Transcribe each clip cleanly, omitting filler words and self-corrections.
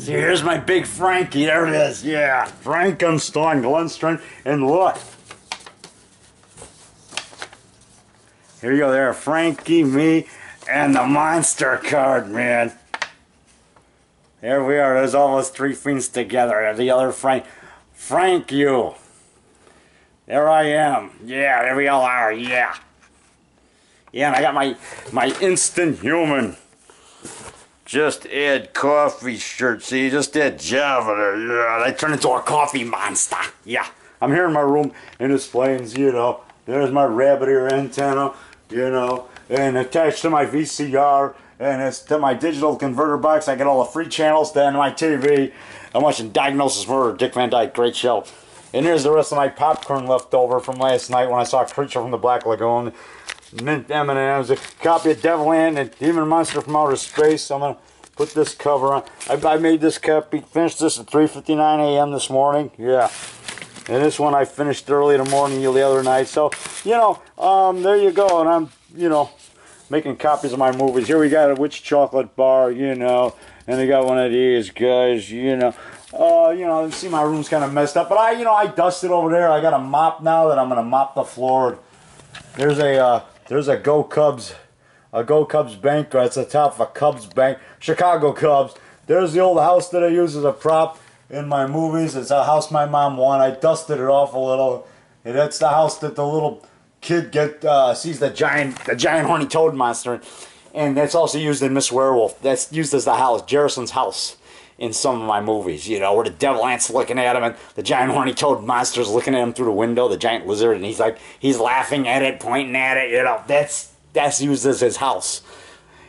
See, here's my big Frankie. There it is. Yeah, Frankenstein, Glenstring, and look. Here you go there, Frankie, me, and the monster card, man. There we are. There's almost three fiends together. The other Frank you. There I am. Yeah, there we all are. Yeah. Yeah, and I got my instant human. Just add coffee shirt. See, just add Java there. Yeah, I turned into a coffee monster. Yeah. I'm here in my room and it's planes, you know. There's my rabbit ear antenna, you know, and attached to my VCR, and it's to my digital converter box. I get all the free channels to my TV. I'm watching Diagnosis Murder, Dick Van Dyke, great show. And here's the rest of my popcorn left over from last night when I saw Creature from the Black Lagoon, mint M&M's, a copy of Devilland and Demon Monster from Outer Space. I'm gonna put this cover on. I made this copy, finished this at 3:59 a.m. this morning. Yeah. And this one I finished early in the morning the other night. So, you know, there you go. And I'm, you know, making copies of my movies. Here we got a Witch Chocolate Bar, you know. And I got one of these guys, you know. You know, you see my room's kind of messed up. But I dusted over there. I got a mop now that I'm going to mop the floor. There's a Go Cubs bank. It's the top of a Cubs bank. Chicago Cubs. There's the old house that I use as a prop in my movies. It's a house my mom won. I dusted it off a little. And that's the house that the little kid sees the giant horny toad monster. And that's also used in Miss Werewolf. That's used as the house, Jerrison's house, in some of my movies, you know, where the devil ant's looking at him and the giant horny toad monster's looking at him through the window, the giant lizard, and he's laughing at it, pointing at it, you know. That's used as his house.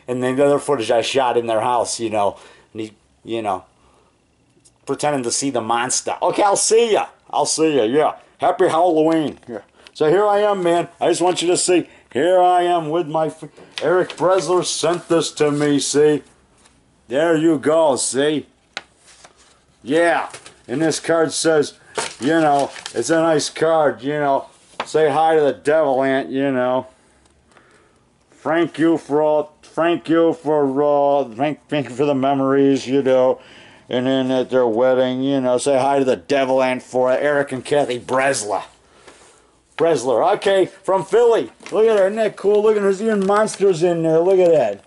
And then the other footage I shot in their house, you know, and he, you know, pretending to see the monster. Okay, I'll see ya, yeah. Happy Halloween. Yeah. So here I am, man. I just want you to see, here I am with my, Eric Bresler sent this to me, see? There you go, see? Yeah, and this card says, you know, it's a nice card, you know. Say hi to the devil ant, you know. Thank you for the memories, you know. And then at their wedding, you know, say hi to the devil ant for Eric and Kathy Bresler. Okay, from Philly. Look at that, isn't that cool? Look at, there's even monsters in there. Look at that.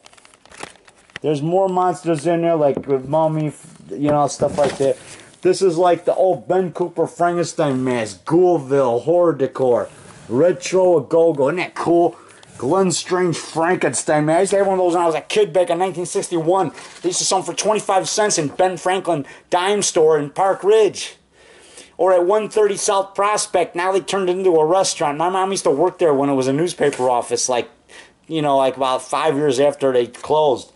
There's more monsters in there, like with Mummy, you know, stuff like that. This is like the old Ben Cooper Frankenstein mask, Ghoulville, horror decor, retro go-go. Isn't that cool? Glenn Strange Frankenstein mask. I used to have one of those when I was a kid back in 1961. They used to sell them for 25 cents in Ben Franklin dime store in Park Ridge. Or at 130 South Prospect. Now they turned it into a restaurant. My mom used to work there when it was a newspaper office, like, you know, like about 5 years after they closed.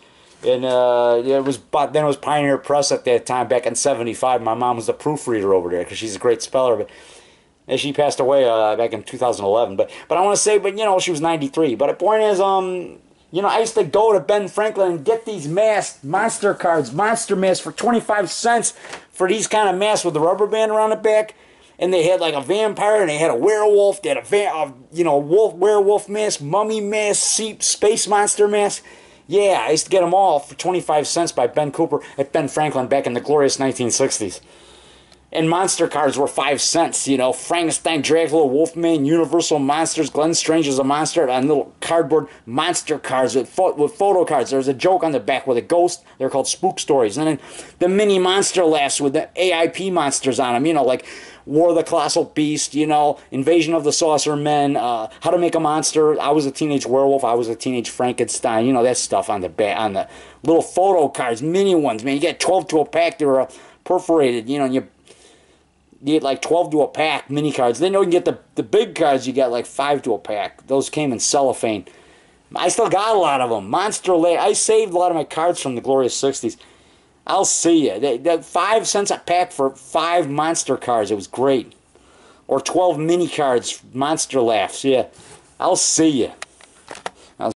And it was Pioneer Press at that time, back in '75. My mom was the proofreader over there because she's a great speller. But and she passed away back in 2011. But I want to say, but you know, she was 93. But the point is, you know, I used to go to Ben Franklin and get these masks, monster cards, monster masks for 25 cents for these kind of masks with the rubber band around the back. And they had like a vampire, and they had a werewolf. They had a werewolf mask, mummy mask, space monster mask. Yeah, I used to get them all for 25 cents by Ben Cooper at Ben Franklin back in the glorious 1960s. And monster cards were 5 cents, you know. Frankenstein, Dracula, Wolfman, Universal Monsters, Glenn Strange is a monster, and little cardboard monster cards with photo cards. There was a joke on the back with a ghost. They're called spook stories. And then the mini monster laughs with the AIP monsters on them, you know, like War of the Colossal Beast, you know, Invasion of the Saucer Men, How to Make a Monster, I Was a Teenage Werewolf, I Was a Teenage Frankenstein, you know, that stuff on the back, on the little photo cards, mini ones, man. You get 12 to a pack, they're perforated, you know, and you get like 12 to a pack, mini cards. Then you can get the big cards, you get like 5 to a pack. Those came in cellophane. I still got a lot of them. I saved a lot of my cards from the glorious 60s. I'll see you. They 5 cents a pack for 5 monster cards. It was great. Or 12 mini cards, monster laughs. Yeah, I'll see you.